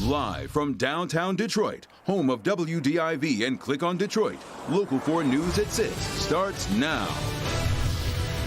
Live from downtown Detroit, home of WDIV and Click on Detroit, Local 4 News at 6 starts now.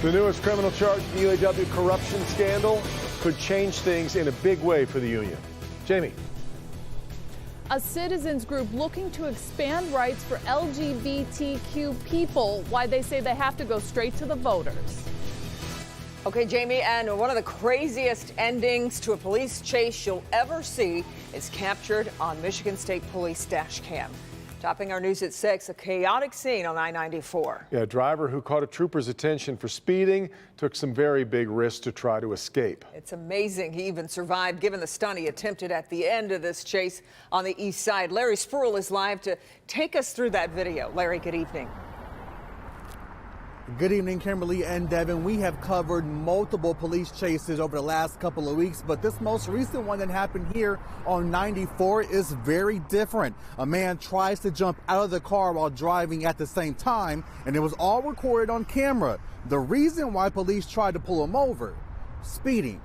The newest criminal charge in the UAW corruption scandal could change things in a big way for the union. Jamie. A citizens group looking to expand rights for LGBTQ people, why they say they have to go straight to the voters. Okay, Jamie, and one of the craziest endings to a police chase you'll ever see is captured on Michigan State Police dash cam. Topping our news at 6, a chaotic scene on I-94. Yeah, a driver who caught a trooper's attention for speeding took some very big risks to try to escape. It's amazing he even survived, given the stunt he attempted at the end of this chase on the east side. Larry Spruill is live to take us through that video. Larry, good evening. Good evening, Kimberly and Devin. We have covered multiple police chases over the last couple of weeks, but this most recent one that happened here on 94 is very different. A man tries to jump out of the car while driving at the same time, and it was all recorded on camera. The reason why police tried to pull him over, speeding.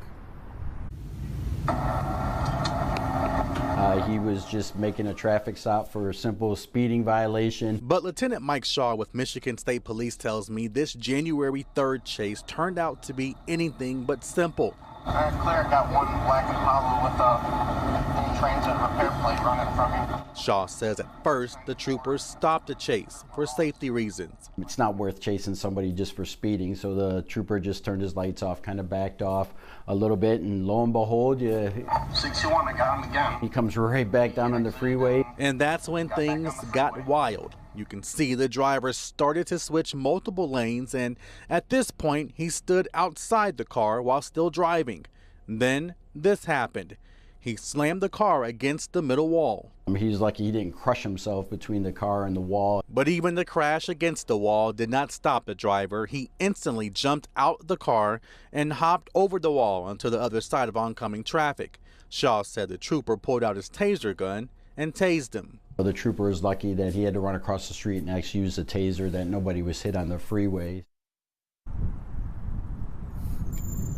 He was just making a traffic stop for a simple speeding violation. But Lieutenant Mike Shaw with Michigan State Police tells me this January 3rd chase turned out to be anything but simple. Clear, got one black Impala with a transit repair plate running from him. Shaw says at first the troopers stopped the chase for safety reasons. It's not worth chasing somebody just for speeding, so the trooper just turned his lights off, kind of backed off a little bit, and lo and behold, 61, I got him again. he comes right back down on the freeway. And that's when things got wild. You can see the driver started to switch multiple lanes, and at this point he stood outside the car while still driving. Then this happened. He slammed the car against the middle wall. He's lucky he didn't crush himself between the car and the wall. But even the crash against the wall did not stop the driver. He instantly jumped out the car and hopped over the wall onto the other side of oncoming traffic. Shaw said the trooper pulled out his taser gun and tased him. The trooper is lucky that he had to run across the street and actually use a taser, that nobody was hit on the freeway.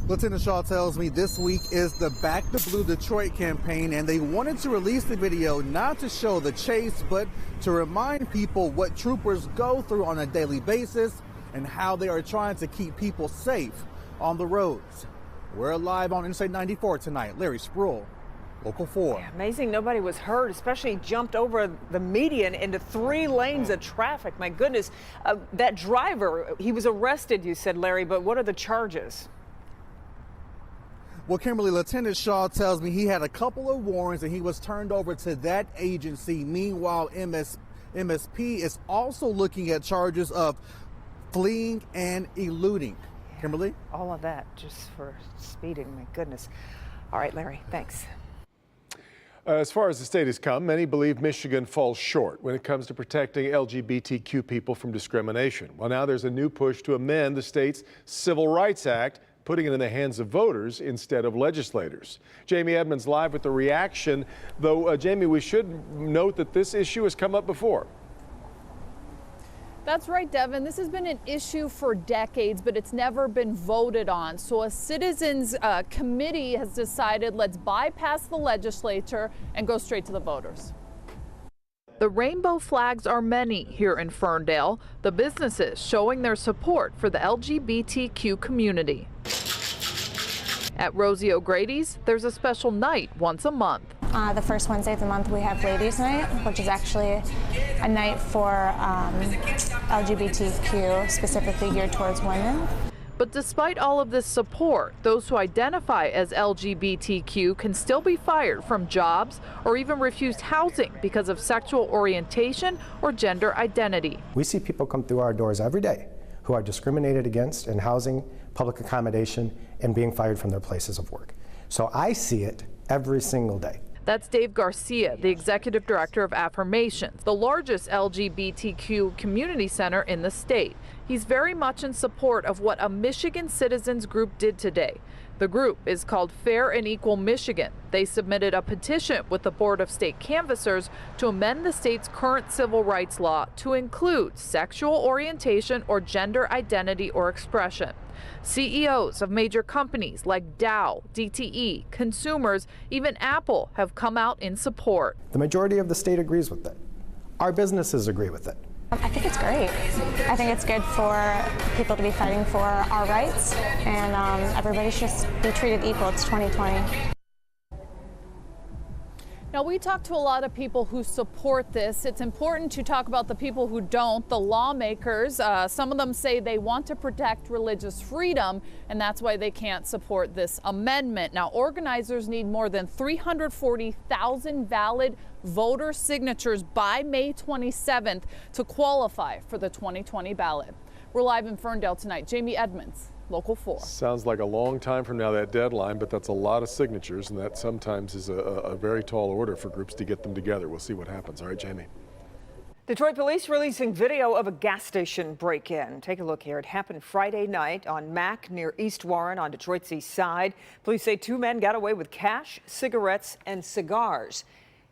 Lieutenant Shaw tells me this week is the Back the Blue Detroit campaign, and they wanted to release the video not to show the chase, but to remind people what troopers go through on a daily basis and how they are trying to keep people safe on the roads. We're live on Interstate 94 tonight. Larry Spruill, Local 4. Yeah, amazing nobody was hurt, especially jumped over the median into 3 lanes of traffic. My goodness. That driver, he was arrested, you said, Larry, but what are the charges? Well, Kimberly, Lieutenant Shaw tells me he had a couple of warrants and he was turned over to that agency. Meanwhile, MSP is also looking at charges of fleeing and eluding. Yeah, Kimberly? All of that just for speeding, my goodness. All right, Larry, thanks. As far as the state has come, many believe Michigan falls short when it comes to protecting LGBTQ people from discrimination. Well, now there's a new push to amend the state's Civil Rights Act, putting it in the hands of voters instead of legislators. Jamie Edmonds live with the reaction, though, Jamie, we should note that this issue has come up before. That's right, Devin. This has been an issue for decades, but it's never been voted on. So a citizens committee has decided, let's bypass the legislature and go straight to the voters. The rainbow flags are many here in Ferndale, the businesses showing their support for the LGBTQ community. At Rosie O'Grady's, there's a special night once a month. The first Wednesday of the month we have Ladies Night, which is actually a night for LGBTQ, specifically geared towards women. But despite all of this support, those who identify as LGBTQ can still be fired from jobs or even refused housing because of sexual orientation or gender identity. We see people come through our doors every day who are discriminated against in housing, public accommodation, and being fired from their places of work. So I see it every single day. That's Dave Garcia, the executive director of Affirmations, the largest LGBTQ community center in the state. He's very much in support of what a Michigan citizens group did today. The group is called Fair and Equal Michigan. They submitted a petition with the Board of State Canvassers to amend the state's current civil rights law to include sexual orientation or gender identity or expression. CEOs of major companies like Dow, DTE, consumers, even Apple have come out in support. The majority of the state agrees with it. Our businesses agree with it. I think it's great. I think it's good for people to be fighting for our rights, and everybody should be treated equal. It's 2020. Now, we talk to a lot of people who support this. It's important to talk about the people who don't, the lawmakers. Some of them say they want to protect religious freedom, and that's why they can't support this amendment. Now, organizers need more than 340,000 valid voter signatures by May 27th to qualify for the 2020 ballot. We're live in Ferndale tonight. Jamie Edmonds, Local 4. Sounds like a long time from now, that deadline, but that's a lot of signatures, and that sometimes is a very tall order for groups to get them together. We'll see what happens. All right, Jamie. Detroit police releasing video of a gas station break-in. Take a look here. It happened Friday night on Mack near East Warren on Detroit's east side. Police say 2 men got away with cash, cigarettes, and cigars.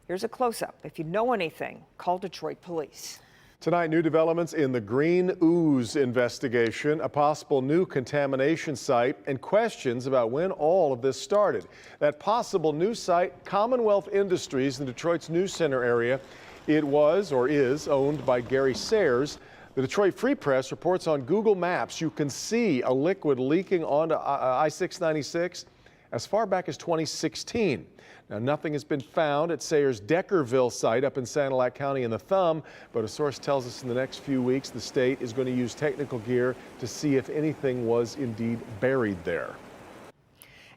Here's a close-up. If you know anything, call Detroit police. Tonight, new developments in the Green Ooze investigation, a possible new contamination site, and questions about when all of this started. That possible new site, Commonwealth Industries in Detroit's News Center area. It was, or is, owned by Gary Sayers. The Detroit Free Press reports on Google Maps you can see a liquid leaking onto I-696 as far back as 2016. Now, nothing has been found at Sayers' Deckerville site up in Sanilac County in the Thumb, but a source tells us in the next few weeks the state is going to use technical gear to see if anything was indeed buried there.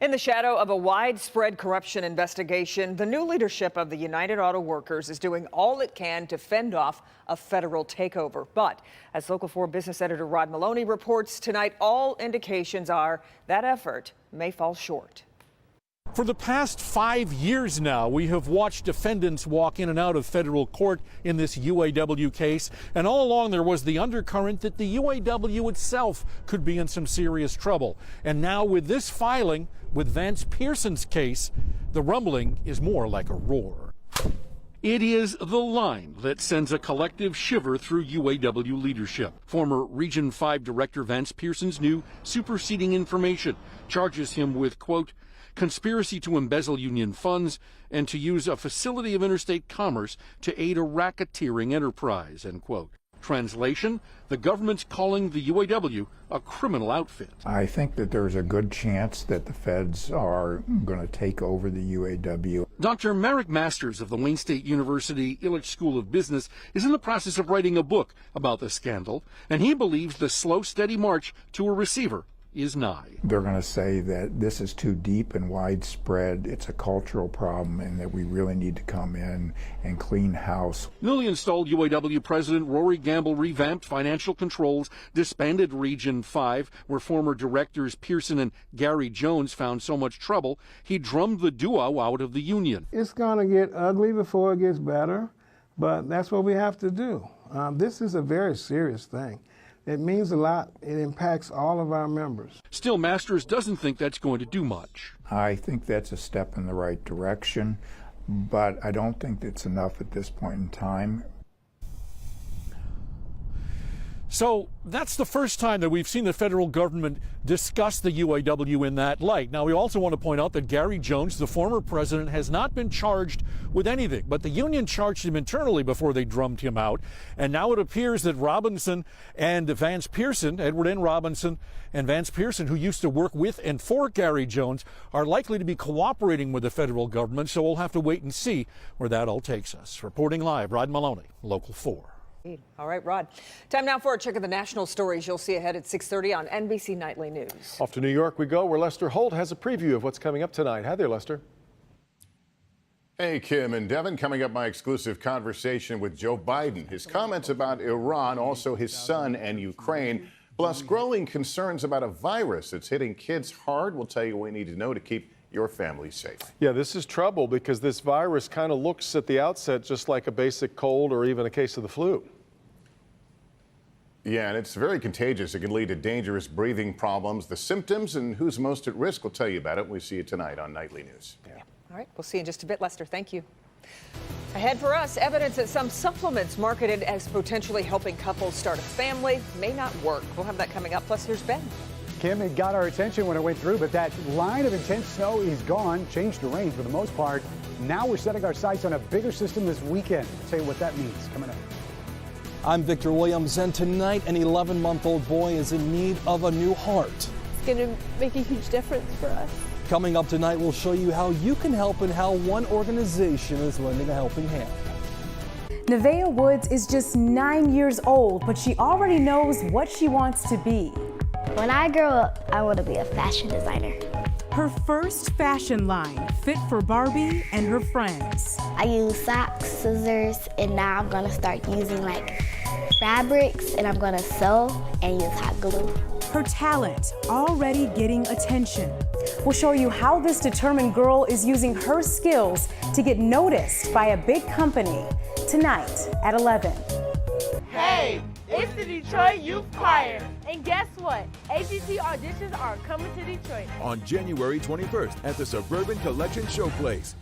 In the shadow of a widespread corruption investigation, the new leadership of the United Auto Workers is doing all it can to fend off a federal takeover. But as Local 4 business editor Rod Maloney reports tonight, all indications are that effort may fall short. For the past 5 years now, we have watched defendants walk in and out of federal court in this UAW case, and all along there was the undercurrent that the UAW itself could be in some serious trouble. And now with this filing, with Vance Pearson's case, the rumbling is more like a roar. It is the line that sends a collective shiver through UAW leadership. Former Region 5 Director Vance Pearson's new superseding information charges him with, quote, conspiracy to embezzle union funds and to use a facility of interstate commerce to aid a racketeering enterprise, end quote. Translation, the government's calling the UAW a criminal outfit. I think that there's a good chance that the feds are going to take over the UAW. Dr. Merrick Masters of the Wayne State University Illich School of Business is in the process of writing a book about the scandal, and he believes the slow, steady march to a receiver is nigh. They're going to say that this is too deep and widespread, it's a cultural problem, and that we really need to come in and clean house. Newly installed UAW President Rory Gamble revamped financial controls, disbanded Region 5, where former directors Pearson and Gary Jones found so much trouble, he drummed the duo out of the union. It's going to get ugly before it gets better, but that's what we have to do. This is a very serious thing. It means a lot. It impacts all of our members. Still, Masters doesn't think that's going to do much. I think that's a step in the right direction, but I don't think it's enough at this point in time. So that's the first time that we've seen the federal government discuss the UAW in that light. Now, we also want to point out that Gary Jones, the former president, has not been charged with anything, but the union charged him internally before they drummed him out. And now it appears that Robinson and Vance Pearson, Edward N. Robinson and Vance Pearson, who used to work with and for Gary Jones, are likely to be cooperating with the federal government. So we'll have to wait and see where that all takes us. Reporting live, Rod Maloney, Local 4. All right, Rod. Time now for a check of the national stories you'll see ahead at 6:30 on NBC Nightly News. Off to New York we go, where Lester Holt has a preview of what's coming up tonight. Hi there, Lester. Hey, Kim and Devin. Coming up, my exclusive conversation with Joe Biden. His comments about Iran, also his son and Ukraine, plus growing concerns about a virus that's hitting kids hard. We'll tell you what we need to know to keep your family safe. Yeah, this is trouble because this virus kind of looks at the outset just like a basic cold or even a case of the flu. Yeah, and it's very contagious. It can lead to dangerous breathing problems. The symptoms and who's most at risk, we'll tell you about it. We see you tonight on Nightly News. Yeah. All right, we'll see you in just a bit. Lester, thank you. Ahead for us, evidence that some supplements marketed as potentially helping couples start a family may not work. We'll have that coming up. Plus, here's Ben. Kim, it got our attention when it went through, but that line of intense snow is gone, changed the range for the most part. Now we're setting our sights on a bigger system this weekend. I'll tell you what that means coming up. I'm Victor Williams, and tonight an 11-month-old boy is in need of a new heart. It's going to make a huge difference for us. Coming up tonight, we'll show you how you can help and how one organization is lending a helping hand. Nevaeh Woods is just 9 years old, but she already knows what she wants to be. When I grow up, I want to be a fashion designer. Her first fashion line, fit for Barbie and her friends. I use socks, scissors, and now I'm going to start using fabrics, and I'm going to sew and use hot glue. Her talent already getting attention. We'll show you how this determined girl is using her skills to get noticed by a big company tonight at 11. Hey, it's the Detroit Youth Choir. And guess what? AGT auditions are coming to Detroit On January 21st at the Suburban Collection Showplace.